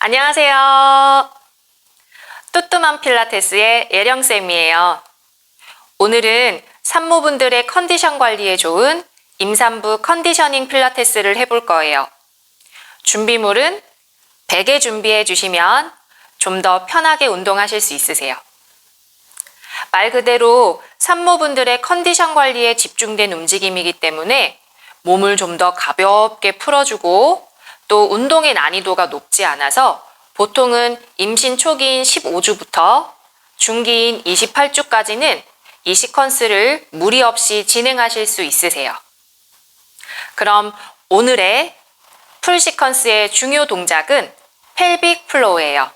안녕하세요. 뚜뚜맘 필라테스의 예령쌤이에요. 오늘은 산모분들의 컨디션 관리에 좋은 임산부 컨디셔닝 필라테스를 해볼 거예요. 준비물은 베개 준비해 주시면 좀 더 편하게 운동하실 수 있으세요. 말 그대로 산모분들의 컨디션 관리에 집중된 움직임이기 때문에 몸을 좀 더 가볍게 풀어주고 또 운동의 난이도가 높지 않아서 보통은 임신 초기인 15주부터 중기인 28주까지는 이 시퀀스를 무리 없이 진행하실 수 있으세요. 그럼 오늘의 풀 시퀀스의 중요 동작은 펠빅 플로우예요.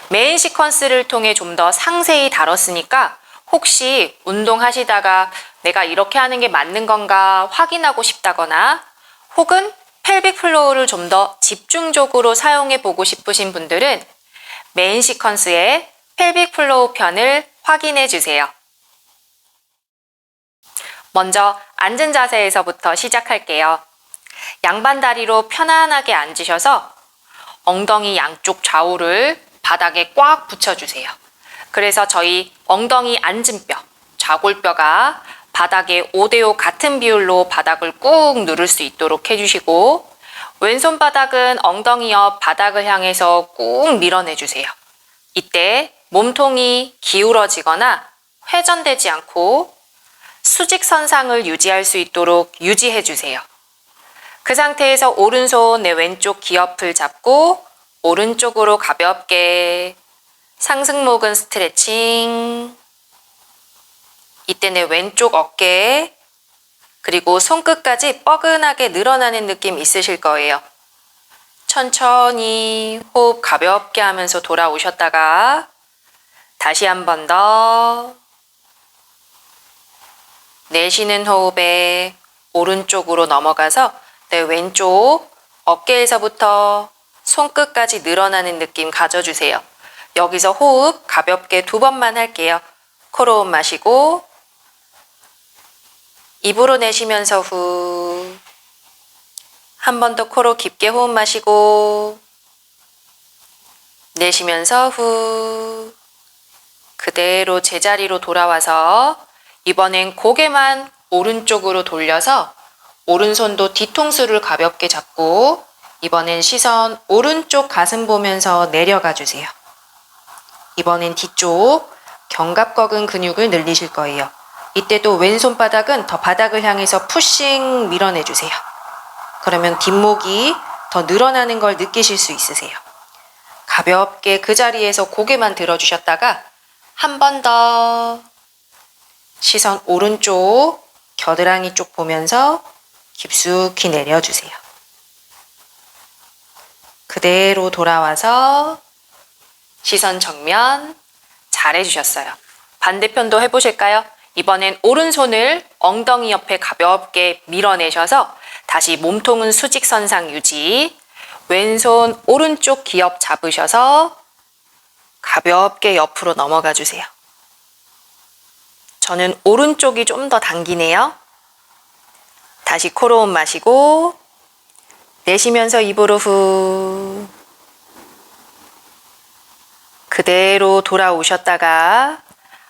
메인 시퀀스를 통해 좀 더 상세히 다뤘으니까 혹시 운동하시다가 내가 이렇게 하는 게 맞는 건가 확인하고 싶다거나 혹은 펠빅 플로우를 좀 더 집중적으로 사용해 보고 싶으신 분들은 메인 시퀀스의 펠빅 플로우 편을 확인해 주세요. 먼저 앉은 자세에서부터 시작할게요. 양반 다리로 편안하게 앉으셔서 엉덩이 양쪽 좌우를 바닥에 꽉 붙여주세요. 그래서 저희 엉덩이 앉은 뼈, 좌골뼈가 바닥에 5대5 같은 비율로 바닥을 꾹 누를 수 있도록 해주시고 왼손 바닥은 엉덩이 옆 바닥을 향해서 꾹 밀어내주세요. 이때 몸통이 기울어지거나 회전되지 않고 수직선상을 유지할 수 있도록 유지해주세요. 그 상태에서 오른손 내 왼쪽 귀옆을 잡고 오른쪽으로 가볍게 상승목은 스트레칭. 이때 내 왼쪽 어깨 그리고 손끝까지 뻐근하게 늘어나는 느낌 있으실 거예요. 천천히 호흡 가볍게 하면서 돌아오셨다가 다시 한 번 더 내쉬는 호흡에 오른쪽으로 넘어가서 내 왼쪽 어깨에서부터 손끝까지 늘어나는 느낌 가져주세요. 여기서 호흡 가볍게 2번만 할게요. 코로 호흡 마시고 입으로 내쉬면서 후. 한 번 더 코로 깊게 호흡 마시고 내쉬면서 후. 그대로 제자리로 돌아와서 이번엔 고개만 오른쪽으로 돌려서 오른손도 뒤통수를 가볍게 잡고 이번엔 시선 오른쪽 가슴 보면서 내려가 주세요. 이번엔 뒤쪽 견갑거근 근육을 늘리실 거예요. 이때도 왼손 바닥은 더 바닥을 향해서 푸싱 밀어내주세요. 그러면 뒷목이 더 늘어나는 걸 느끼실 수 있으세요. 가볍게 그 자리에서 고개만 들어주셨다가 한 번 더 시선 오른쪽 겨드랑이 쪽 보면서 깊숙이 내려주세요. 그대로 돌아와서 시선 정면 잘해주셨어요. 반대편도 해보실까요? 이번엔 오른손을 엉덩이 옆에 가볍게 밀어내셔서 다시 몸통은 수직선상 유지. 왼손 오른쪽 귀엽 잡으셔서 가볍게 옆으로 넘어가 주세요. 저는 오른쪽이 좀 더 당기네요. 다시 코로 호흡 마시고 내쉬면서 입으로 후. 그대로 돌아오셨다가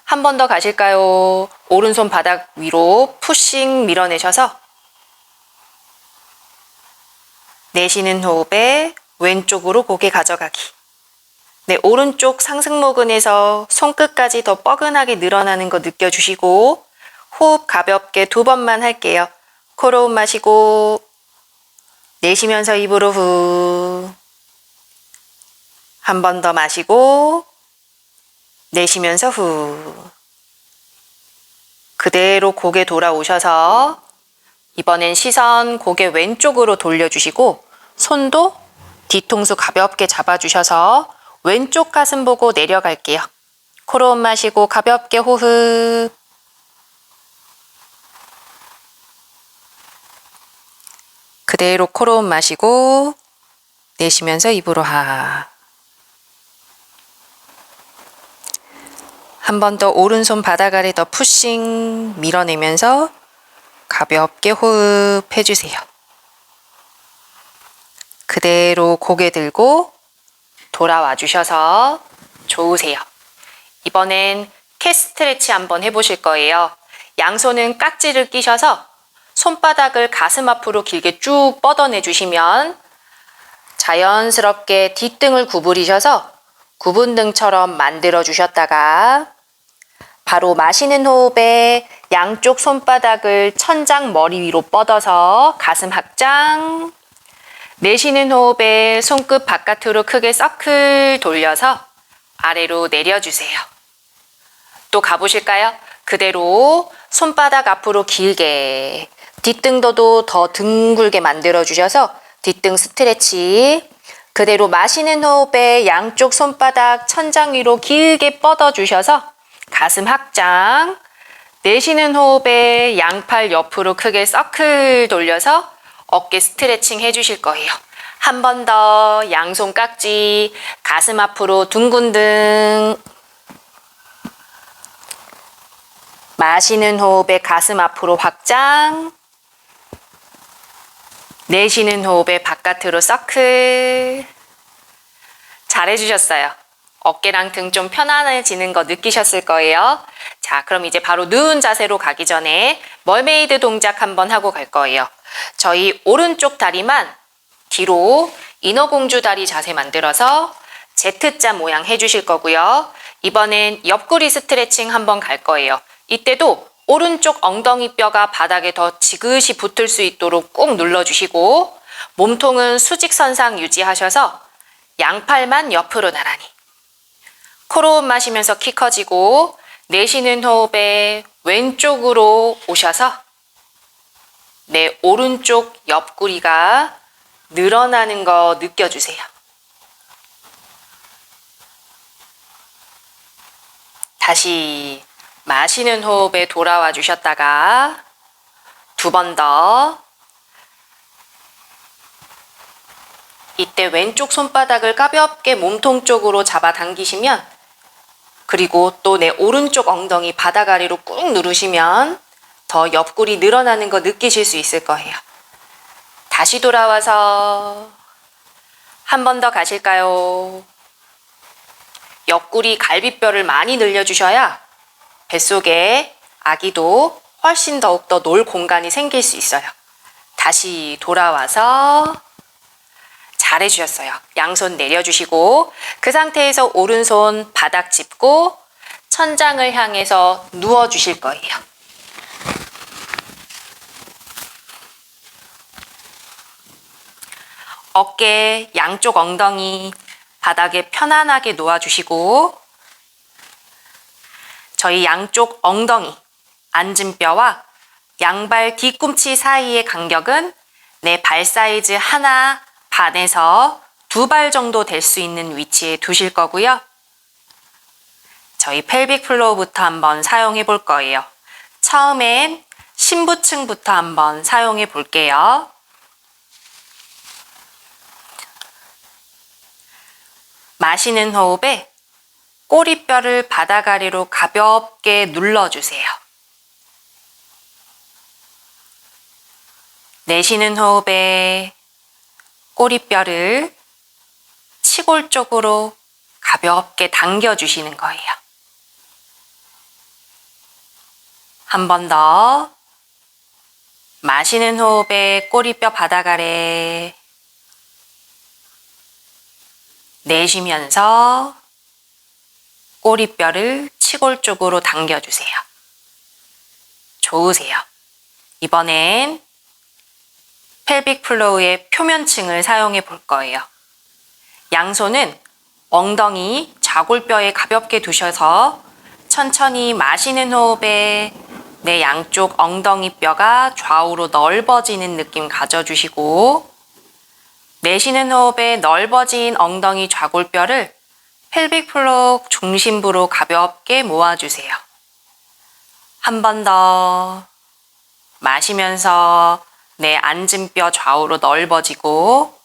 한 번 더 가실까요? 오른손 바닥 위로 푸싱 밀어내셔서 내쉬는 호흡에 왼쪽으로 고개 가져가기. 네, 오른쪽 상승모근에서 손끝까지 더 뻐근하게 늘어나는 거 느껴주시고 호흡 가볍게 2번만 할게요. 코로 호흡 마시고 내쉬면서 입으로 후. 한 번 더 마시고 내쉬면서 후. 그대로 고개 돌아오셔서 이번엔 시선 고개 왼쪽으로 돌려주시고 손도 뒤통수 가볍게 잡아주셔서 왼쪽 가슴 보고 내려갈게요. 코로 호흡 마시고 가볍게 호흡. 그대로 코로 호흡 마시고 내쉬면서 입으로 하. 한 번 더 오른손 바닥 아래 더 푸싱 밀어내면서 가볍게 호흡해 주세요. 그대로 고개 들고 돌아와 주셔서 좋으세요. 이번엔 캣 스트레치 한번 해보실 거예요. 양손은 깍지를 끼셔서 손바닥을 가슴 앞으로 길게 쭉 뻗어내 주시면 자연스럽게 뒷등을 구부리셔서 구분등처럼 만들어 주셨다가 바로 마시는 호흡에 양쪽 손바닥을 천장 머리 위로 뻗어서 가슴 확장, 내쉬는 호흡에 손끝 바깥으로 크게 서클 돌려서 아래로 내려주세요. 또 가보실까요? 그대로 손바닥 앞으로 길게, 뒷등도도 더 둥글게 만들어 주셔서 뒷등 스트레치, 그대로 마시는 호흡에 양쪽 손바닥 천장 위로 길게 뻗어 주셔서 가슴 확장, 내쉬는 호흡에 양팔 옆으로 크게 서클 돌려서 어깨 스트레칭 해주실 거예요. 한 번 더 양손 깍지, 가슴 앞으로 둥근 등, 마시는 호흡에 가슴 앞으로 확장, 내쉬는 호흡에 바깥으로 서클. 잘해주셨어요. 어깨랑 등 좀 편안해지는 거 느끼셨을 거예요. 자, 그럼 이제 바로 누운 자세로 가기 전에 멀메이드 동작 한번 하고 갈 거예요. 저희 오른쪽 다리만 뒤로 인어공주 다리 자세 만들어서 Z자 모양 해주실 거고요. 이번엔 옆구리 스트레칭 한번 갈 거예요. 이때도 오른쪽 엉덩이 뼈가 바닥에 더 지그시 붙을 수 있도록 꾹 눌러주시고 몸통은 수직선상 유지하셔서 양팔만 옆으로 나란히. 코로 마시면서 키 커지고 내쉬는 호흡에 왼쪽으로 오셔서 내 오른쪽 옆구리가 늘어나는 거 느껴주세요. 다시 마시는 호흡에 돌아와 주셨다가 두 번 더. 이때 왼쪽 손바닥을 가볍게 몸통 쪽으로 잡아당기시면, 그리고 또 내 오른쪽 엉덩이 바닥 아래로 꾹 누르시면 더 옆구리 늘어나는 거 느끼실 수 있을 거예요. 다시 돌아와서 한 번 더 가실까요? 옆구리 갈비뼈를 많이 늘려주셔야 뱃속에 아기도 훨씬 더욱더 놀 공간이 생길 수 있어요. 다시 돌아와서 잘해주셨어요. 양손 내려주시고 그 상태에서 오른손 바닥 짚고 천장을 향해서 누워주실 거예요. 어깨, 양쪽 엉덩이 바닥에 편안하게 놓아주시고 저희 양쪽 엉덩이, 앉은 뼈와 양발 뒤꿈치 사이의 간격은 내 발 사이즈 하나 반에서 두 발 정도 될 수 있는 위치에 두실 거고요. 저희 펠빅 플로우부터 한번 사용해 볼 거예요. 처음엔 신부층부터 한번 사용해 볼게요. 마시는 호흡에 꼬리뼈를 바닥 아래로 가볍게 눌러주세요. 내쉬는 호흡에 꼬리뼈를 치골 쪽으로 가볍게 당겨주시는 거예요. 한 번 더. 마시는 호흡에 꼬리뼈 바닥 아래, 내쉬면서 꼬리뼈를 치골 쪽으로 당겨주세요. 좋으세요. 이번엔 펠빅 플로우의 표면층을 사용해 볼 거예요. 양손은 엉덩이, 좌골뼈에 가볍게 두셔서 천천히 마시는 호흡에 내 양쪽 엉덩이 뼈가 좌우로 넓어지는 느낌 가져주시고 내쉬는 호흡에 넓어진 엉덩이 좌골뼈를 펠빅 플로우 중심부로 가볍게 모아주세요. 한 번 더. 마시면서 내 앉은 뼈 좌우로 넓어지고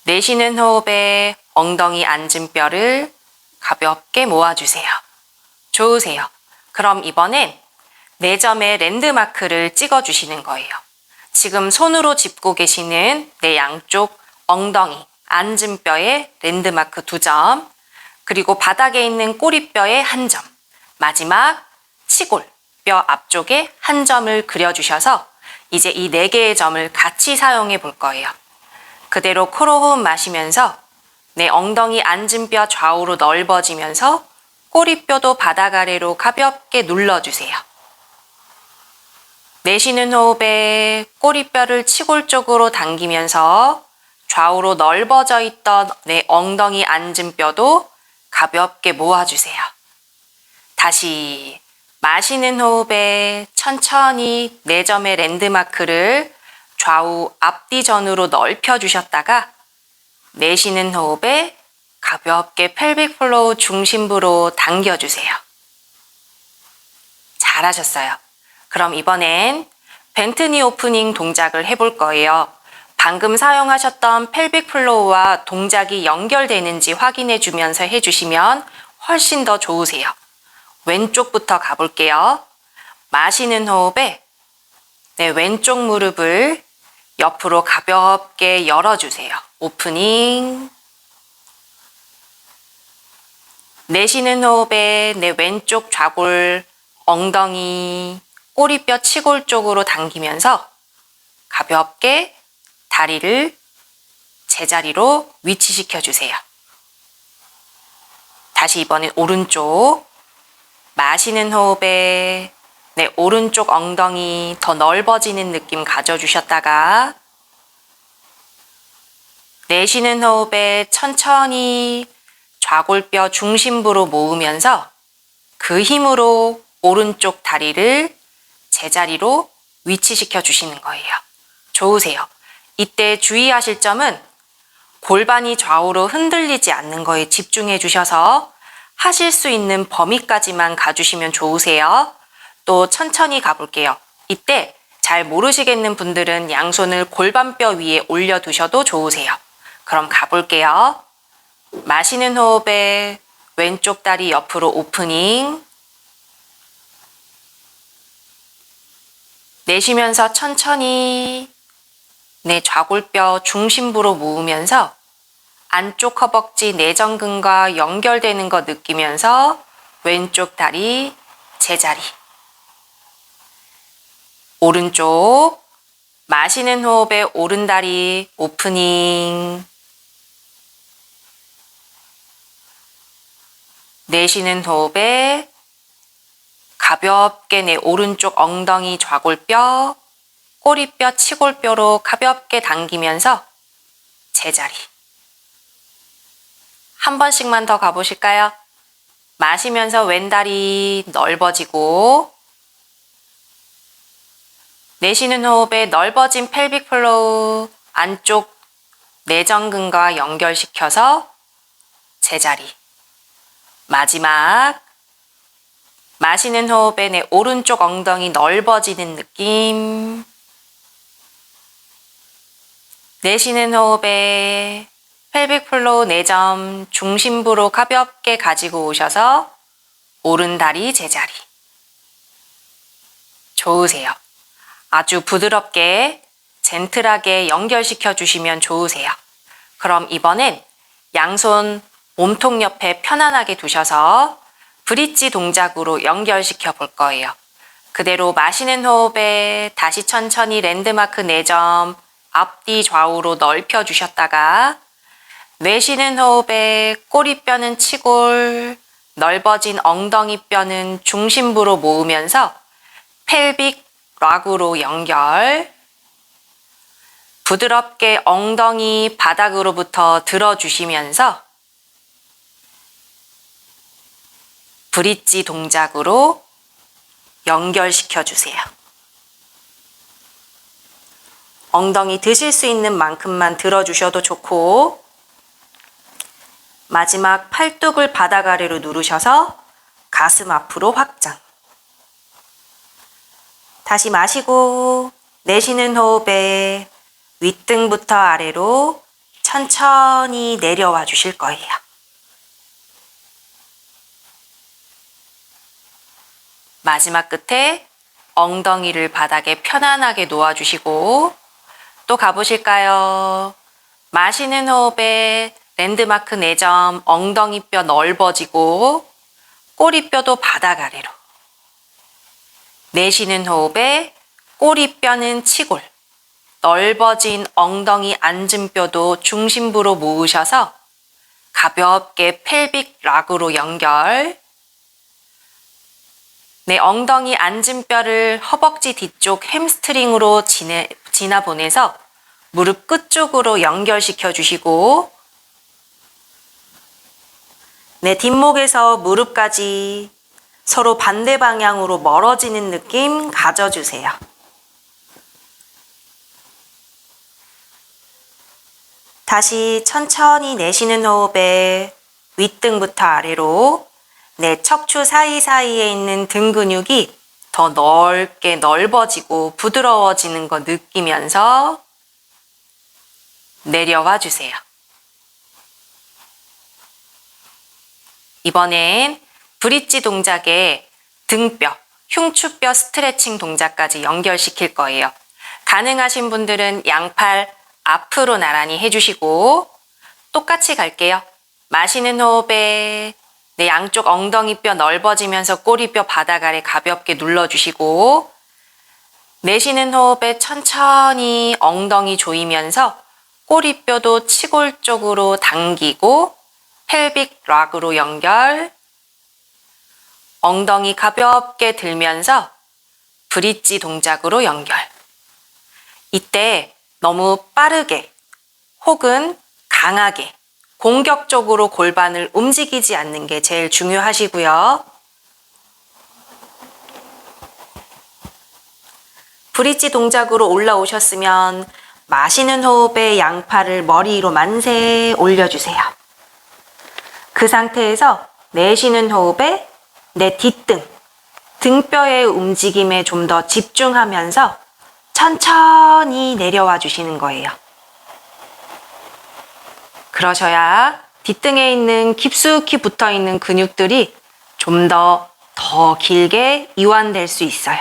내쉬는 호흡에 엉덩이 앉은 뼈를 가볍게 모아주세요. 좋으세요. 그럼 이번엔 4점의 랜드마크를 찍어주시는 거예요. 지금 손으로 짚고 계시는 내 양쪽 엉덩이, 앉은 뼈에 랜드마크 2점, 그리고 바닥에 있는 꼬리뼈에 1점, 마지막 치골, 뼈 앞쪽에 1점을 그려주셔서 이제 이 4개의 점을 같이 사용해 볼 거예요. 그대로 코로 호흡 마시면서 내 엉덩이 앉은 뼈 좌우로 넓어지면서 꼬리뼈도 바닥 아래로 가볍게 눌러주세요. 내쉬는 호흡에 꼬리뼈를 치골 쪽으로 당기면서 좌우로 넓어져 있던 내 엉덩이 앉은 뼈도 가볍게 모아주세요. 다시 마시는 호흡에 천천히 4점의 랜드마크를 좌우 앞뒤 전으로 넓혀주셨다가 내쉬는 호흡에 가볍게 펠빅 플로우 중심부로 당겨주세요. 잘하셨어요. 그럼 이번엔 벤트니 오프닝 동작을 해볼 거예요. 방금 사용하셨던 펠빅 플로우와 동작이 연결되는지 확인해 주면서 해주시면 훨씬 더 좋으세요. 왼쪽부터 가볼게요. 마시는 호흡에 내 왼쪽 무릎을 옆으로 가볍게 열어주세요. 오프닝. 내쉬는 호흡에 내 왼쪽 좌골, 엉덩이, 꼬리뼈 치골 쪽으로 당기면서 가볍게 다리를 제자리로 위치시켜 주세요. 다시 이번엔 오른쪽. 마시는 호흡에 내 오른쪽 엉덩이 더 넓어지는 느낌 가져주셨다가 내쉬는 호흡에 천천히 좌골뼈 중심부로 모으면서 그 힘으로 오른쪽 다리를 제자리로 위치시켜 주시는 거예요. 좋으세요. 이때 주의하실 점은 골반이 좌우로 흔들리지 않는 거에 집중해 주셔서 하실 수 있는 범위까지만 가주시면 좋으세요. 또 천천히 가볼게요. 이때 잘 모르시겠는 분들은 양손을 골반뼈 위에 올려두셔도 좋으세요. 그럼 가볼게요. 마시는 호흡에 왼쪽 다리 옆으로 오프닝. 내쉬면서 천천히 내 좌골뼈 중심부로 모으면서 안쪽 허벅지 내전근과 연결되는 거 느끼면서 왼쪽 다리 제자리. 오른쪽. 마시는 호흡에 오른다리 오프닝. 내쉬는 호흡에 가볍게 내 오른쪽 엉덩이 좌골뼈, 꼬리뼈, 치골뼈로 가볍게 당기면서 제자리. 한 번씩만 더 가보실까요? 마시면서 왼다리 넓어지고 내쉬는 호흡에 넓어진 펠빅 플로우 안쪽 내전근과 연결시켜서 제자리. 마지막 마시는 호흡에 내 오른쪽 엉덩이 넓어지는 느낌. 내쉬는 호흡에 펠빅 플로우 4점 중심부로 가볍게 가지고 오셔서 오른다리 제자리. 좋으세요. 아주 부드럽게 젠틀하게 연결시켜 주시면 좋으세요. 그럼 이번엔 양손 몸통 옆에 편안하게 두셔서 브릿지 동작으로 연결시켜 볼 거예요. 그대로 마시는 호흡에 다시 천천히 랜드마크 4점 앞뒤 좌우로 넓혀 주셨다가 내쉬는 호흡에 꼬리뼈는 치골, 넓어진 엉덩이 뼈는 중심부로 모으면서 펠빅 락으로 연결. 부드럽게 엉덩이 바닥으로부터 들어주시면서 브릿지 동작으로 연결시켜 주세요. 엉덩이 드실 수 있는 만큼만 들어주셔도 좋고 마지막 팔뚝을 바닥 아래로 누르셔서 가슴 앞으로 확장. 다시 마시고 내쉬는 호흡에 윗등부터 아래로 천천히 내려와 주실 거예요. 마지막 끝에 엉덩이를 바닥에 편안하게 놓아주시고 또 가보실까요? 마시는 호흡에 랜드마크 4점, 엉덩이뼈 넓어지고 꼬리뼈도 바닥 아래로. 내쉬는 호흡에 꼬리뼈는 치골, 넓어진 엉덩이 앉은뼈도 중심부로 모으셔서 가볍게 펠빅 락으로 연결. 내 엉덩이 앉은뼈를 허벅지 뒤쪽 햄스트링으로 지나보내서 무릎 끝쪽으로 연결시켜 주시고 내 뒷목에서 무릎까지 서로 반대 방향으로 멀어지는 느낌 가져주세요. 다시 천천히 내쉬는 호흡에 윗등부터 아래로 내 척추 사이사이에 있는 등 근육이 더 넓게 넓어지고 부드러워지는 거 느끼면서 내려와 주세요. 이번엔 브릿지 동작에 등뼈, 흉추뼈 스트레칭 동작까지 연결시킬 거예요. 가능하신 분들은 양팔 앞으로 나란히 해주시고 똑같이 갈게요. 마시는 호흡에 내 양쪽 엉덩이뼈 넓어지면서 꼬리뼈 바닥 아래 가볍게 눌러주시고 내쉬는 호흡에 천천히 엉덩이 조이면서 꼬리뼈도 치골 쪽으로 당기고 펠빅 락으로 연결. 엉덩이 가볍게 들면서 브릿지 동작으로 연결. 이때 너무 빠르게 혹은 강하게 공격적으로 골반을 움직이지 않는 게 제일 중요하시고요. 브릿지 동작으로 올라오셨으면 마시는 호흡에 양팔을 머리 위로 만세 올려주세요. 그 상태에서 내쉬는 호흡에 내 뒷등, 등뼈의 움직임에 좀 더 집중하면서 천천히 내려와 주시는 거예요. 그러셔야 뒷등에 있는 깊숙이 붙어 있는 근육들이 좀 더 길게 이완될 수 있어요.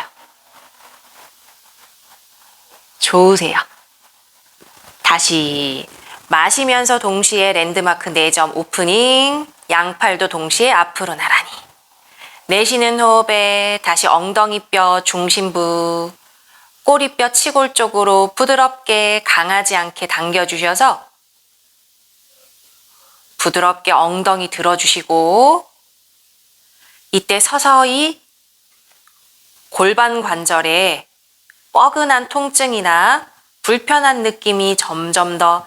좋으세요. 다시 마시면서 동시에 랜드마크 4점 오프닝, 양팔도 동시에 앞으로 나란히. 내쉬는 호흡에 다시 엉덩이뼈 중심부, 꼬리뼈 치골 쪽으로 부드럽게 강하지 않게 당겨주셔서 부드럽게 엉덩이 들어주시고 이때 서서히 골반 관절에 뻐근한 통증이나 불편한 느낌이 점점 더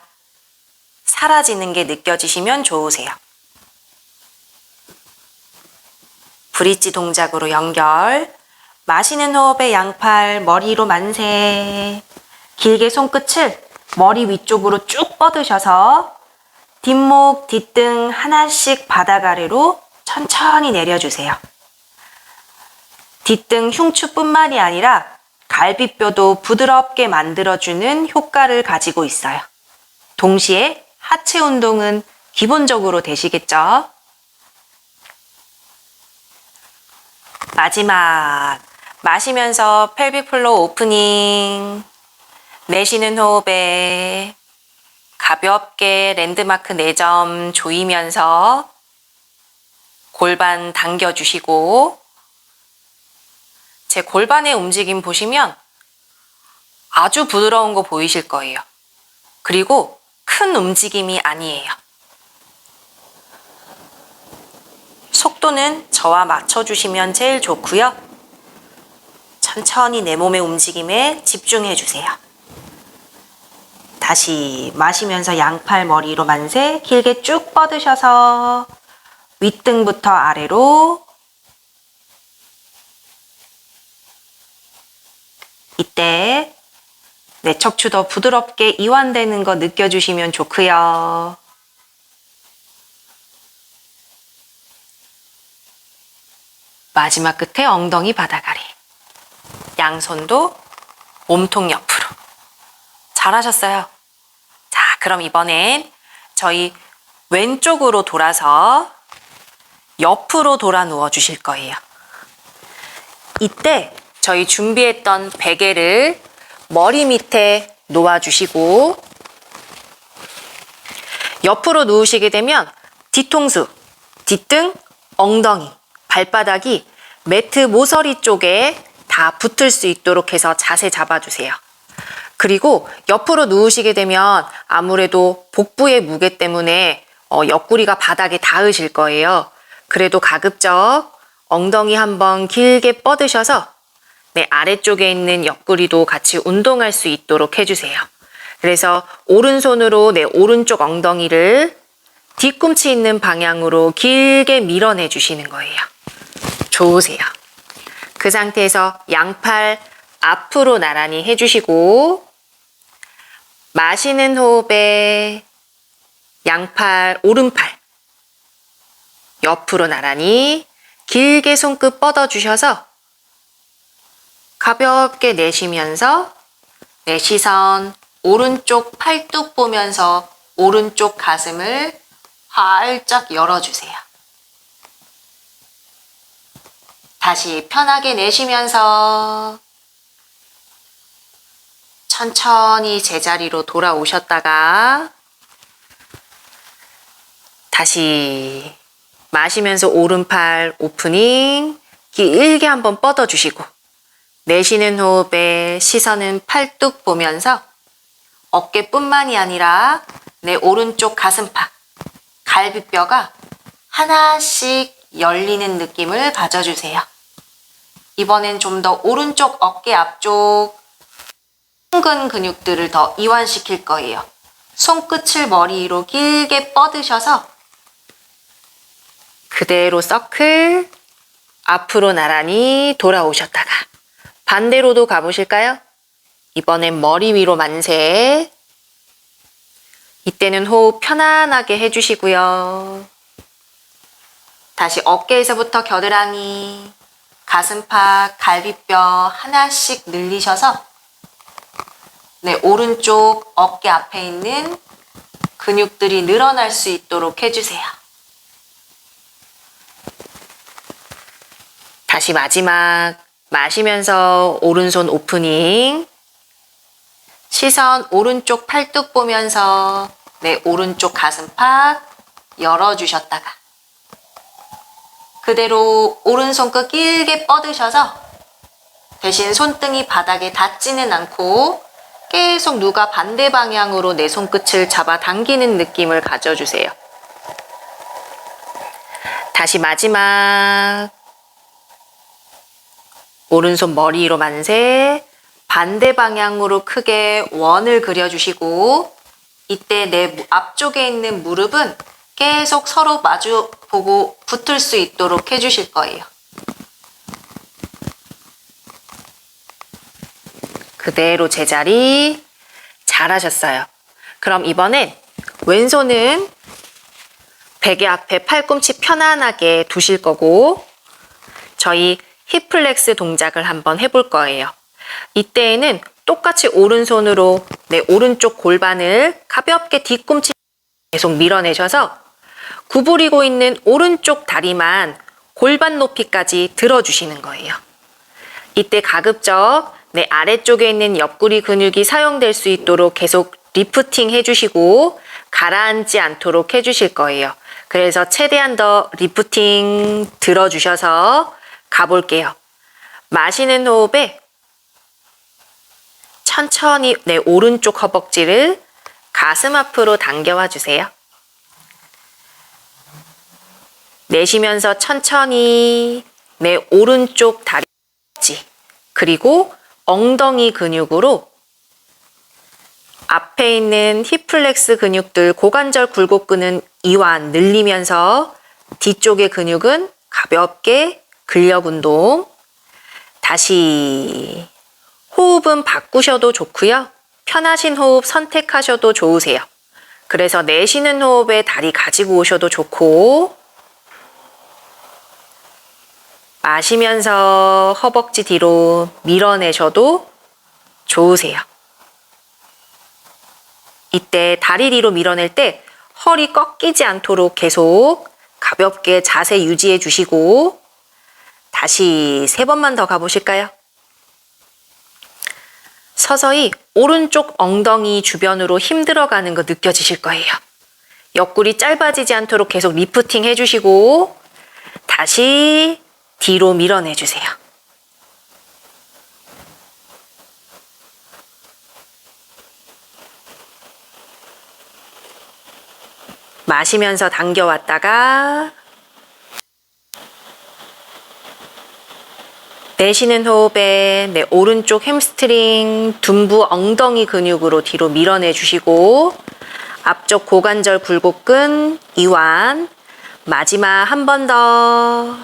사라지는 게 느껴지시면 좋으세요. 브릿지 동작으로 연결. 마시는 호흡에 양팔 머리로 만세. 길게 손끝을 머리 위쪽으로 쭉 뻗으셔서 뒷목, 뒷등 하나씩 바닥 아래로 천천히 내려주세요. 뒷등 흉추뿐만이 아니라 갈비뼈도 부드럽게 만들어주는 효과를 가지고 있어요. 동시에 하체 운동은 기본적으로 되시겠죠? 마지막 마시면서 펠빅 플로어 오프닝. 내쉬는 호흡에 가볍게 랜드마크 4점 조이면서 골반 당겨주시고 제 골반의 움직임 보시면 아주 부드러운 거 보이실 거예요. 그리고 큰 움직임이 아니에요. 속도는 저와 맞춰주시면 제일 좋고요. 천천히 내 몸의 움직임에 집중해 주세요. 다시 마시면서 양팔 머리로 만세. 길게 쭉 뻗으셔서 윗등부터 아래로. 이때 내 척추 더 부드럽게 이완되는 거 느껴주시면 좋고요. 마지막 끝에 엉덩이 바닥 아래. 양손도 몸통 옆으로. 잘하셨어요. 자, 그럼 이번엔 저희 왼쪽으로 돌아서 옆으로 돌아 누워 주실 거예요. 이때 저희 준비했던 베개를 머리 밑에 놓아 주시고 옆으로 누우시게 되면 뒤통수, 뒷등, 엉덩이, 발바닥이 매트 모서리 쪽에 다 붙을 수 있도록 해서 자세 잡아주세요. 그리고 옆으로 누우시게 되면 아무래도 복부의 무게 때문에 옆구리가 바닥에 닿으실 거예요. 그래도 가급적 엉덩이 한번 길게 뻗으셔서 내 아래쪽에 있는 옆구리도 같이 운동할 수 있도록 해주세요. 그래서 오른손으로 내 오른쪽 엉덩이를 뒤꿈치 있는 방향으로 길게 밀어내 주시는 거예요. 좋으세요. 그 상태에서 양팔 앞으로 나란히 해주시고 마시는 호흡에 양팔, 오른팔 옆으로 나란히 길게 손끝 뻗어주셔서 가볍게 내쉬면서 내 시선 오른쪽 팔뚝 보면서 오른쪽 가슴을 활짝 열어주세요. 다시 편하게 내쉬면서 천천히 제자리로 돌아오셨다가 다시 마시면서 오른팔 오프닝 길게 한번 뻗어주시고 내쉬는 호흡에 시선은 팔뚝 보면서 어깨뿐만이 아니라 내 오른쪽 가슴팍, 갈비뼈가 하나씩 열리는 느낌을 가져주세요. 이번엔 좀 더 오른쪽 어깨 앞쪽 흉근 근육들을 더 이완시킬 거예요. 손끝을 머리 위로 길게 뻗으셔서 그대로 서클 앞으로 나란히 돌아오셨다가 반대로도 가보실까요? 이번엔 머리 위로 만세. 이때는 호흡 편안하게 해주시고요. 다시 어깨에서부터 겨드랑이, 가슴팍, 갈비뼈 하나씩 늘리셔서 내 오른쪽 어깨 앞에 있는 근육들이 늘어날 수 있도록 해주세요. 다시 마지막 마시면서 오른손 오프닝 시선 오른쪽 팔뚝 보면서 내 오른쪽 가슴팍 열어주셨다가 그대로 오른손 끝 길게 뻗으셔서 대신 손등이 바닥에 닿지는 않고 계속 누가 반대 방향으로 내 손끝을 잡아당기는 느낌을 가져주세요. 다시 마지막 오른손 머리 위로 만세 반대 방향으로 크게 원을 그려주시고 이때 내 앞쪽에 있는 무릎은 계속 서로 마주 보고 붙을 수 있도록 해주실 거예요. 그대로 제자리 잘하셨어요. 그럼 이번엔 왼손은 베개 앞에 팔꿈치 편안하게 두실 거고 저희 힙플렉스 동작을 한번 해볼 거예요. 이때에는 똑같이 오른손으로 내 오른쪽 골반을 가볍게 뒤꿈치 계속 밀어내셔서 구부리고 있는 오른쪽 다리만 골반 높이까지 들어주시는 거예요. 이때 가급적 내 아래쪽에 있는 옆구리 근육이 사용될 수 있도록 계속 리프팅 해주시고 가라앉지 않도록 해주실 거예요. 그래서 최대한 더 리프팅 들어주셔서 가볼게요. 마시는 호흡에 천천히 내 오른쪽 허벅지를 가슴 앞으로 당겨와 주세요. 내쉬면서 천천히 내 오른쪽 다리 그리고 엉덩이 근육으로 앞에 있는 힙플렉스 근육들 고관절 굴곡근은 이완 늘리면서 뒤쪽의 근육은 가볍게 근력 운동. 다시 호흡은 바꾸셔도 좋고요. 편하신 호흡 선택하셔도 좋으세요. 그래서 내쉬는 호흡에 다리 가지고 오셔도 좋고 마시면서 허벅지 뒤로 밀어내셔도 좋으세요. 이때 다리 뒤로 밀어낼 때 허리 꺾이지 않도록 계속 가볍게 자세 유지해 주시고 다시 3번만 더 가보실까요? 서서히 오른쪽 엉덩이 주변으로 힘 들어가는 거 느껴지실 거예요. 옆구리 짧아지지 않도록 계속 리프팅 해주시고 다시 뒤로 밀어내주세요. 마시면서 당겨왔다가 내쉬는 호흡에 내 오른쪽 햄스트링, 둔부, 엉덩이 근육으로 뒤로 밀어내주시고 앞쪽 고관절 굴곡근, 이완. 마지막 한 번 더.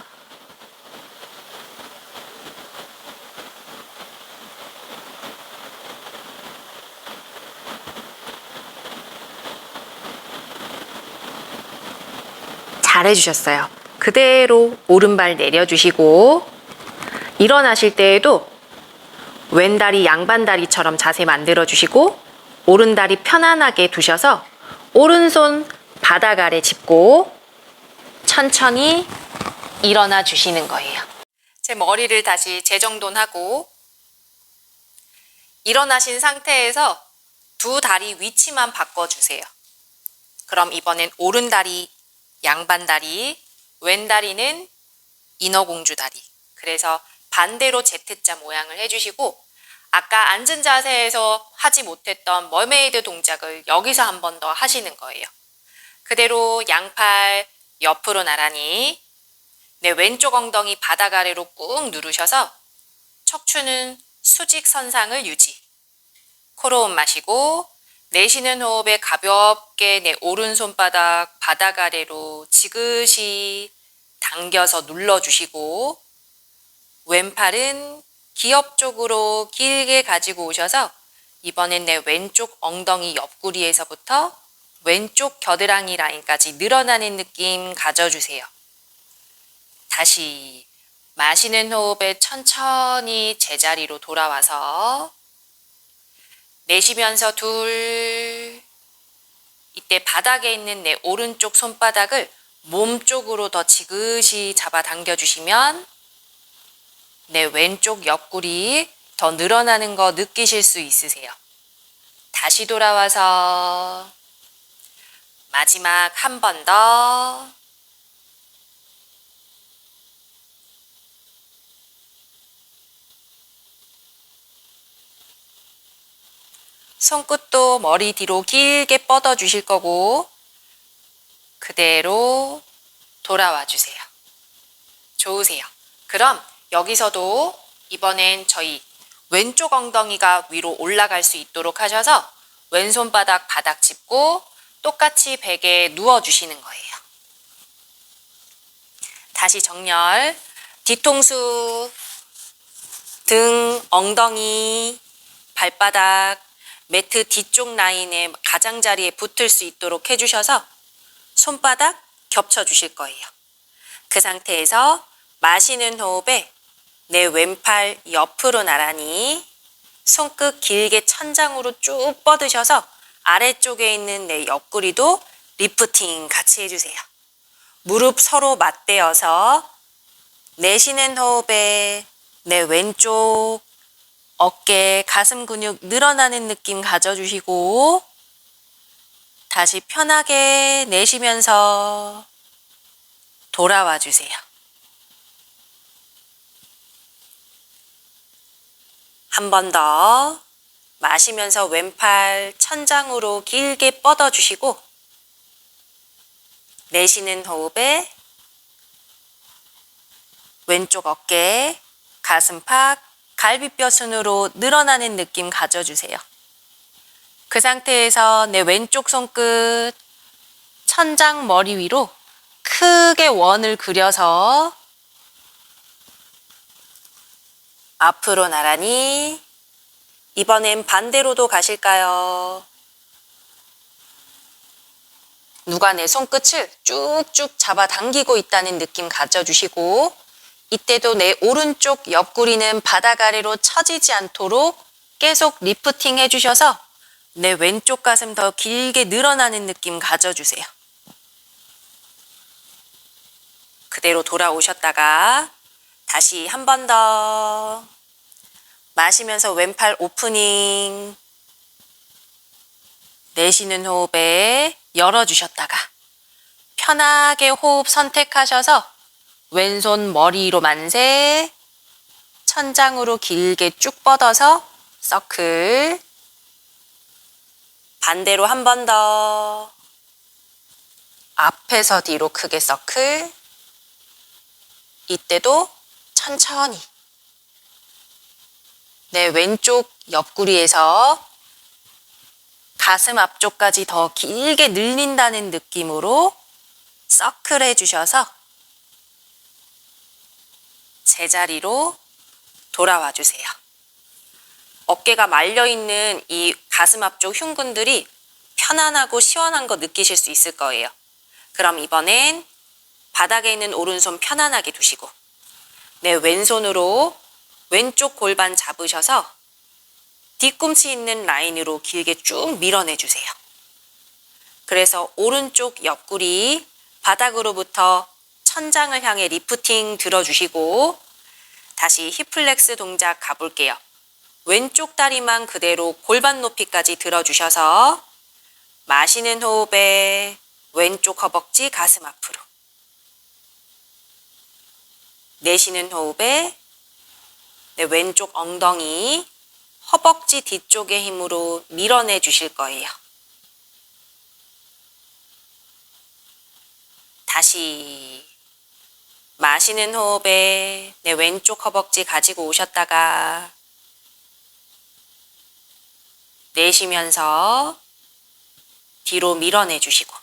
잘해주셨어요. 그대로 오른발 내려주시고 일어나실 때에도 왼다리 양반다리처럼 자세 만들어주시고 오른다리 편안하게 두셔서 오른손 바닥 아래 짚고 천천히 일어나 주시는 거예요. 제 머리를 다시 재정돈하고 일어나신 상태에서 두 다리 위치만 바꿔주세요. 그럼 이번엔 오른다리 양반다리, 왼다리는 인어공주다리. 그래서 반대로 Z자 모양을 해주시고 아까 앉은 자세에서 하지 못했던 머메이드 동작을 여기서 한 번 더 하시는 거예요. 그대로 양팔 옆으로 나란히 내 왼쪽 엉덩이 바닥 아래로 꾹 누르셔서 척추는 수직 선상을 유지. 코로 호흡 마시고 내쉬는 호흡에 가볍게 내 오른손바닥 바닥 아래로 지그시 당겨서 눌러주시고 왼팔은 기업 쪽으로 길게 가지고 오셔서 이번엔 내 왼쪽 엉덩이 옆구리에서부터 왼쪽 겨드랑이 라인까지 늘어나는 느낌 가져주세요. 다시 마시는 호흡에 천천히 제자리로 돌아와서 내쉬면서 둘. 이때 바닥에 있는 내 오른쪽 손바닥을 몸 쪽으로 더 지그시 잡아 당겨주시면 내 왼쪽 옆구리 더 늘어나는 거 느끼실 수 있으세요. 다시 돌아와서 마지막 한 번 더. 손끝도 머리 뒤로 길게 뻗어 주실 거고 그대로 돌아와 주세요. 좋으세요. 그럼 여기서도 이번엔 저희 왼쪽 엉덩이가 위로 올라갈 수 있도록 하셔서 왼손바닥 바닥 짚고 똑같이 베개에 누워주시는 거예요. 다시 정렬. 뒤통수, 등, 엉덩이, 발바닥, 매트 뒤쪽 라인에 가장자리에 붙을 수 있도록 해주셔서 손바닥 겹쳐주실 거예요. 그 상태에서 마시는 호흡에 내 왼팔 옆으로 나란히 손끝 길게 천장으로 쭉 뻗으셔서 아래쪽에 있는 내 옆구리도 리프팅 같이 해주세요. 무릎 서로 맞대어서 내쉬는 호흡에 내 왼쪽 어깨, 가슴 근육 늘어나는 느낌 가져주시고 다시 편하게 내쉬면서 돌아와 주세요. 한 번 더 마시면서 왼팔 천장으로 길게 뻗어주시고 내쉬는 호흡에 왼쪽 어깨, 가슴팍, 갈비뼈 순으로 늘어나는 느낌 가져주세요. 그 상태에서 내 왼쪽 손끝 천장 머리 위로 크게 원을 그려서 앞으로 나란히. 이번엔 반대로도 가실까요? 누가 내 손끝을 쭉쭉 잡아당기고 있다는 느낌 가져주시고 이때도 내 오른쪽 옆구리는 바닥 아래로 처지지 않도록 계속 리프팅 해주셔서 내 왼쪽 가슴 더 길게 늘어나는 느낌 가져주세요. 그대로 돌아오셨다가 다시 한 번 더 마시면서 왼팔 오프닝. 내쉬는 호흡에 열어주셨다가 편하게 호흡 선택하셔서 왼손 머리로 만세, 천장으로 길게 쭉 뻗어서 서클, 반대로 한 번 더, 앞에서 뒤로 크게 서클, 이때도 천천히 내 왼쪽 옆구리에서 가슴 앞쪽까지 더 길게 늘린다는 느낌으로 서클 해주셔서 제자리로 돌아와 주세요. 어깨가 말려있는 이 가슴 앞쪽 흉근들이 편안하고 시원한 거 느끼실 수 있을 거예요. 그럼 이번엔 바닥에 있는 오른손 편안하게 두시고 내 왼손으로 왼쪽 골반 잡으셔서 뒤꿈치 있는 라인으로 길게 쭉 밀어내주세요. 그래서 오른쪽 옆구리 바닥으로부터 천장을 향해 리프팅 들어주시고 다시 힙플렉스 동작 가볼게요. 왼쪽 다리만 그대로 골반 높이까지 들어주셔서 마시는 호흡에 왼쪽 허벅지 가슴 앞으로, 내쉬는 호흡에 내 왼쪽 엉덩이 허벅지 뒤쪽의 힘으로 밀어내 주실 거예요. 다시 마시는 호흡에 내 왼쪽 허벅지 가지고 오셨다가 내쉬면서 뒤로 밀어내 주시고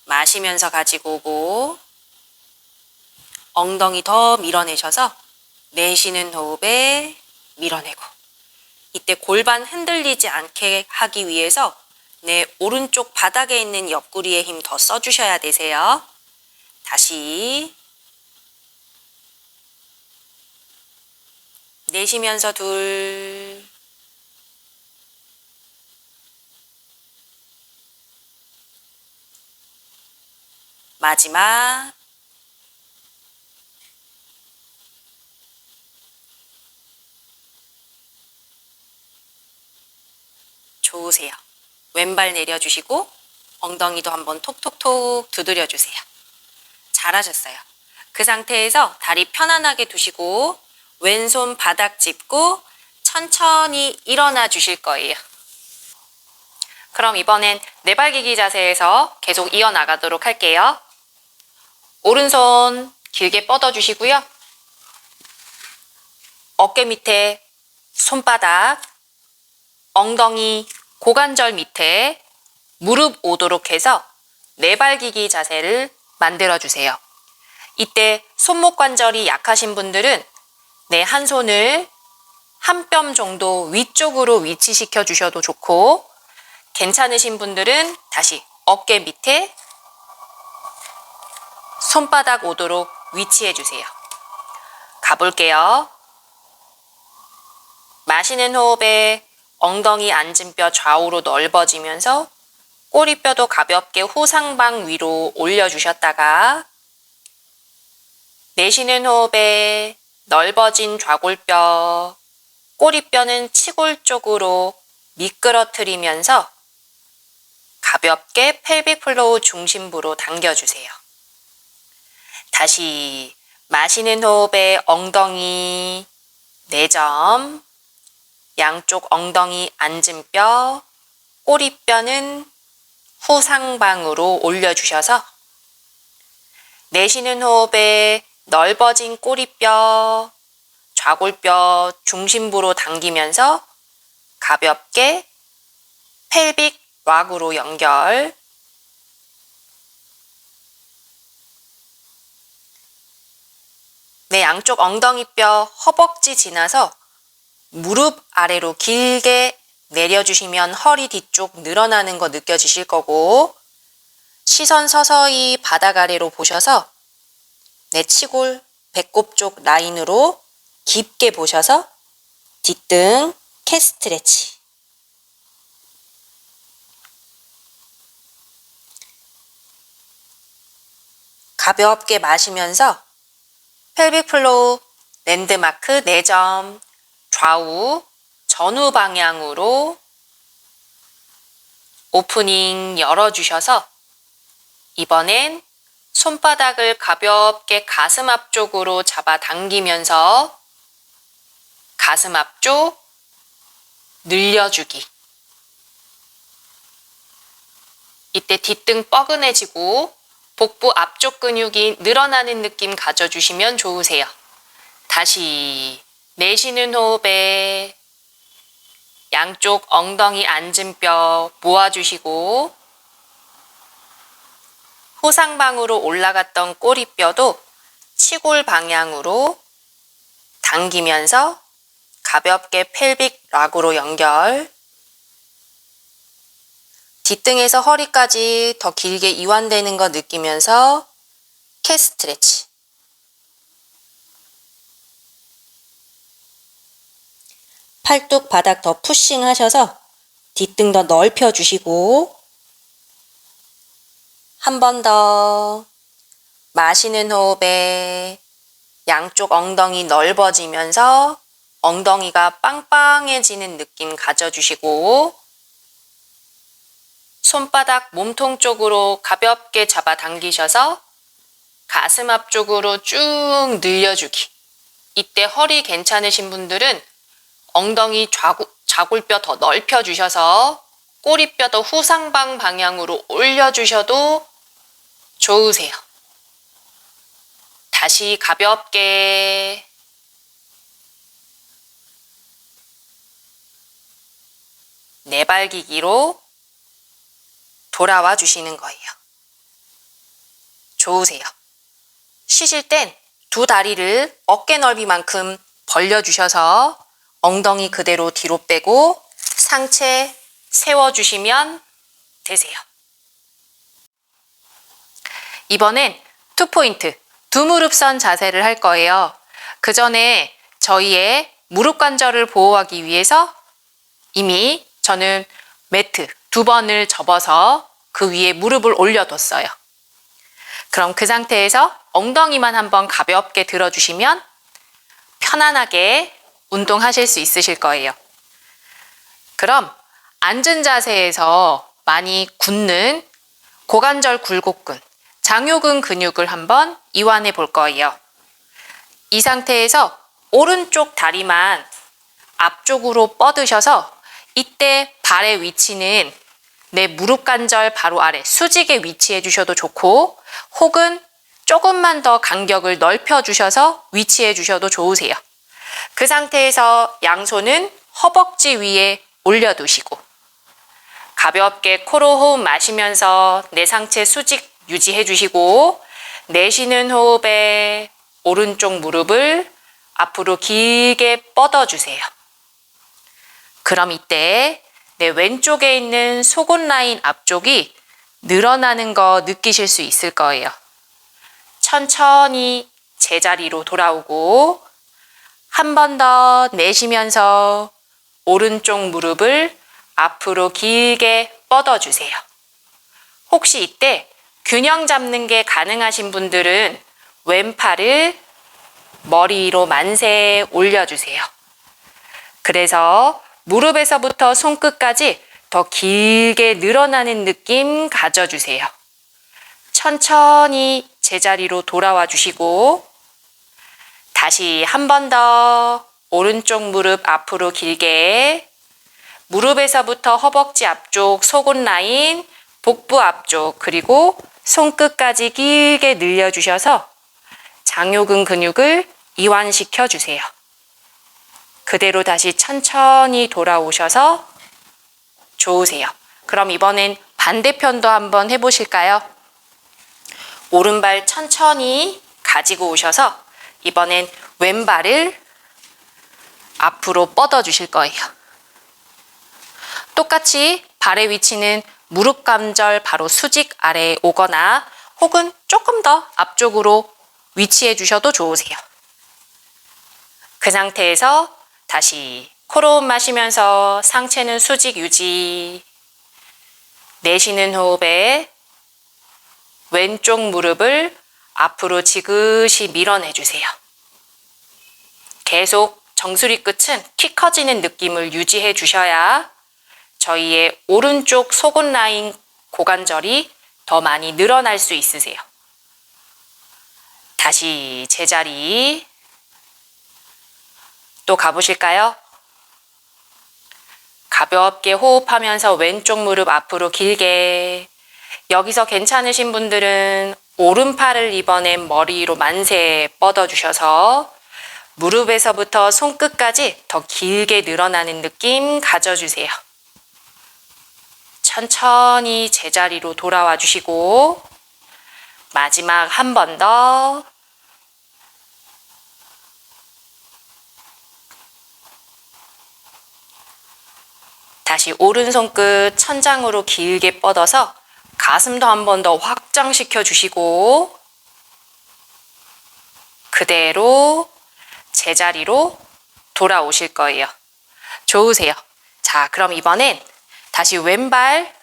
마시면서 가지고 오고 엉덩이 더 밀어내셔서 내쉬는 호흡에 밀어내고 이때 골반 흔들리지 않게 하기 위해서 내 오른쪽 바닥에 있는 옆구리에 힘 더 써주셔야 되세요. 다시 내쉬면서 둘, 마지막 좋으세요. 왼발 내려주시고 엉덩이도 한번 톡톡톡 두드려주세요. 잘하셨어요. 그 상태에서 다리 편안하게 두시고 왼손 바닥 짚고 천천히 일어나 주실 거예요. 그럼 이번엔 네발기기 자세에서 계속 이어나가도록 할게요. 오른손 길게 뻗어주시고요. 어깨 밑에 손바닥, 엉덩이, 고관절 밑에 무릎 오도록 해서 네발기기 자세를 만들어주세요. 이때 손목 관절이 약하신 분들은 내 한 손을 한 뼘 정도 위쪽으로 위치시켜 주셔도 좋고 괜찮으신 분들은 다시 어깨 밑에 손바닥 오도록 위치해 주세요. 가볼게요. 마시는 호흡에 엉덩이 앉은 뼈 좌우로 넓어지면서 꼬리뼈도 가볍게 후상방 위로 올려주셨다가 내쉬는 호흡에 넓어진 좌골뼈, 꼬리뼈는 치골 쪽으로 미끄러뜨리면서 가볍게 펠빅 플로우 중심부로 당겨주세요. 다시 마시는 호흡에 엉덩이, 내점, 양쪽 엉덩이 앉은 뼈, 꼬리뼈는 후상방으로 올려주셔서 내쉬는 호흡에 넓어진 꼬리뼈, 좌골뼈 중심부로 당기면서 가볍게 펠빅 락으로 연결. 내 양쪽 엉덩이뼈 허벅지 지나서 무릎 아래로 길게 내려주시면 허리 뒤쪽 늘어나는 거 느껴지실 거고 시선 서서히 바닥 아래로 보셔서 내 치골, 배꼽 쪽 라인으로 깊게 보셔서 뒷등 캣 스트레치. 가볍게 마시면서 펠빅 플로우 랜드마크 4점 좌우 전후 방향으로 오프닝 열어주셔서 이번엔 손바닥을 가볍게 가슴 앞쪽으로 잡아당기면서 가슴 앞쪽 늘려주기. 이때 뒷등 뻐근해지고 복부 앞쪽 근육이 늘어나는 느낌 가져주시면 좋으세요. 다시 내쉬는 호흡에 양쪽 엉덩이 앉은 뼈 모아주시고 후상방으로 올라갔던 꼬리뼈도 치골 방향으로 당기면서 가볍게 펠빅 락으로 연결. 뒷등에서 허리까지 더 길게 이완되는 거 느끼면서 캣 스트레치. 팔뚝 바닥 더 푸싱 하셔서 뒷등 더 넓혀 주시고 한 번 더 마시는 호흡에 양쪽 ong덩이 넓어지면서 엉덩이가 빵빵해지는 느낌 가져주시고 손바닥 몸통 쪽으로 가볍게 잡아당기셔서 가슴 앞쪽으로 쭉 늘려주기. 이때 허리 괜찮으신 분들은 엉덩이 좌골뼈 더 넓혀주셔서 꼬리뼈 더 후상방 방향으로 올려주셔도 좋으세요. 다시 가볍게 내발기기로 돌아와 주시는 거예요. 좋으세요. 쉬실 땐 두 다리를 어깨 넓이만큼 벌려주셔서 엉덩이 그대로 뒤로 빼고 상체 세워주시면 되세요. 이번엔 2포인트, 두 무릎선 자세를 할 거예요. 그 전에 저희의 무릎 관절을 보호하기 위해서 이미 저는 매트 2번을 접어서 그 위에 무릎을 올려뒀어요. 그럼 그 상태에서 엉덩이만 한번 가볍게 들어주시면 편안하게 운동하실 수 있으실 거예요. 그럼 앉은 자세에서 많이 굳는 고관절 굴곡근, 장요근 근육을 한번 이완해 볼 거예요. 이 상태에서 오른쪽 다리만 앞쪽으로 뻗으셔서 이때 발의 위치는 내 무릎 관절 바로 아래 수직에 위치해 주셔도 좋고 혹은 조금만 더 간격을 넓혀 주셔서 위치해 주셔도 좋으세요. 그 상태에서 양손은 허벅지 위에 올려두시고 가볍게 코로 호흡 마시면서 내 상체 수직 유지해 주시고 내쉬는 호흡에 오른쪽 무릎을 앞으로 길게 뻗어주세요. 그럼 이때 내 왼쪽에 있는 속옷 라인 앞쪽이 늘어나는 거 느끼실 수 있을 거예요. 천천히 제자리로 돌아오고 한 번 더 내쉬면서 오른쪽 무릎을 앞으로 길게 뻗어주세요. 혹시 이때 균형 잡는 게 가능하신 분들은 왼팔을 머리로 만세 올려주세요. 그래서 무릎에서부터 손끝까지 더 길게 늘어나는 느낌 가져주세요. 천천히 제자리로 돌아와 주시고 다시 한 번 더 오른쪽 무릎 앞으로 길게 무릎에서부터 허벅지 앞쪽 속옷 라인, 복부 앞쪽 그리고 손끝까지 길게 늘려주셔서 장요근 근육을 이완시켜 주세요. 그대로 다시 천천히 돌아오셔서 좋으세요. 그럼 이번엔 반대편도 한번 해보실까요? 오른발 천천히 가지고 오셔서 이번엔 왼발을 앞으로 뻗어 주실 거예요. 똑같이 발의 위치는 무릎 관절 바로 수직 아래에 오거나 혹은 조금 더 앞쪽으로 위치해 주셔도 좋으세요. 그 상태에서 다시 코로 호흡 마시면서 상체는 수직 유지. 내쉬는 호흡에 왼쪽 무릎을 앞으로 지그시 밀어내 주세요. 계속 정수리 끝은 키 커지는 느낌을 유지해 주셔야 저희의 오른쪽 속옷 라인 고관절이 더 많이 늘어날 수 있으세요. 다시 제자리. 또 가보실까요? 가볍게 호흡하면서 왼쪽 무릎 앞으로 길게. 여기서 괜찮으신 분들은 오른팔을 이번엔 머리로 만세 뻗어주셔서 무릎에서부터 손끝까지 더 길게 늘어나는 느낌 가져주세요. 천천히 제자리로 돌아와 주시고 마지막 한 번 더. 다시 오른손 끝 천장으로 길게 뻗어서 가슴도 한 번 더 확장시켜 주시고 그대로 제자리로 돌아오실 거예요. 좋으세요. 자, 그럼 이번엔 다시 왼발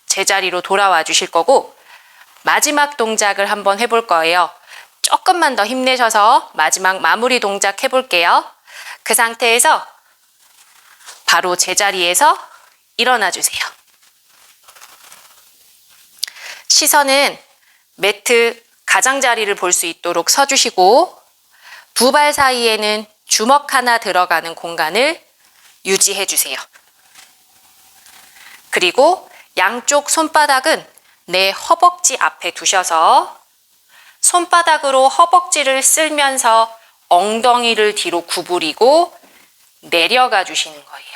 제자리로 돌아와 주실 거고 마지막 동작을 한번 해볼 거예요. 조금만 더 힘내셔서 마지막 마무리 동작 해볼게요. 그 상태에서 바로 제자리에서 일어나 주세요. 시선은 매트 가장자리를 볼 수 있도록 서주시고 두 발 사이에는 주먹 하나 들어가는 공간을 유지해 주세요. 그리고 양쪽 손바닥은 내 허벅지 앞에 두셔서 손바닥으로 허벅지를 쓸면서 엉덩이를 뒤로 구부리고 내려가 주시는 거예요.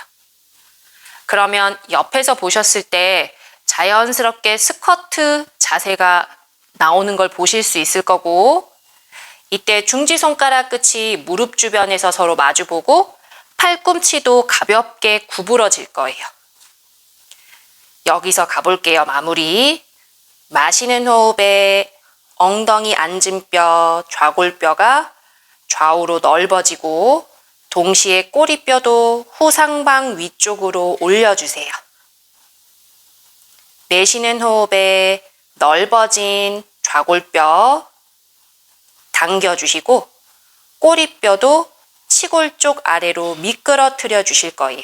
그러면 옆에서 보셨을 때 자연스럽게 스쿼트 자세가 나오는 걸 보실 수 있을 거고 이때 중지손가락 끝이 무릎 주변에서 서로 마주보고 팔꿈치도 가볍게 구부러질 거예요. 여기서 가볼게요. 마무리. 마시는 호흡에 엉덩이 앉은 뼈, 좌골뼈가 좌우로 넓어지고 동시에 꼬리뼈도 후상방 위쪽으로 올려주세요. 내쉬는 호흡에 넓어진 좌골뼈 당겨주시고 꼬리뼈도 치골 쪽 아래로 미끄러뜨려 주실 거예요.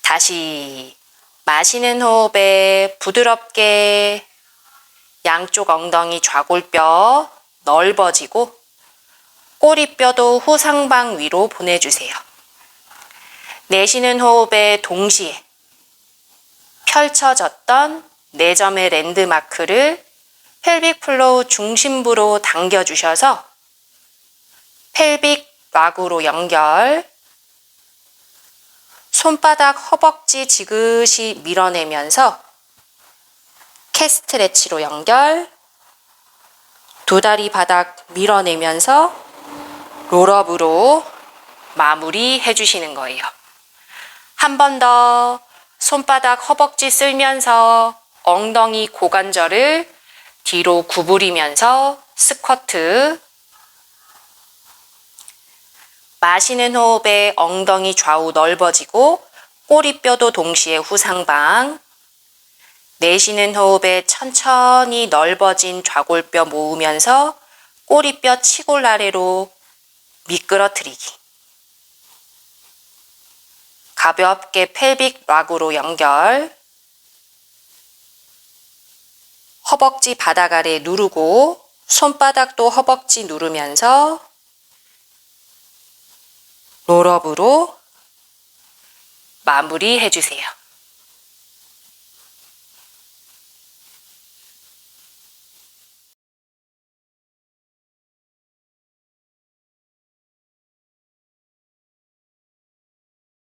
다시 마시는 호흡에 부드럽게 양쪽 엉덩이 좌골뼈 넓어지고 꼬리뼈도 후상방 위로 보내주세요. 내쉬는 호흡에 동시에 펼쳐졌던 4점의 랜드마크를 펠빅 플로우 중심부로 당겨주셔서 펠빅 락으로 연결, 손바닥 허벅지 지그시 밀어내면서 캐스트레치로 연결, 두 다리 바닥 밀어내면서 롤업으로 마무리 해주시는 거예요. 한 번 더 손바닥 허벅지 쓸면서 엉덩이 고관절을 뒤로 구부리면서 스쿼트. 마시는 호흡에 엉덩이 좌우 넓어지고 꼬리뼈도 동시에 후상방. 내쉬는 호흡에 천천히 넓어진 좌골뼈 모으면서 꼬리뼈 치골 아래로 미끄러뜨리기. 가볍게 펠빅 락으로 연결. 허벅지 바닥 아래 누르고 손바닥도 허벅지 누르면서 롤업으로 마무리 해주세요.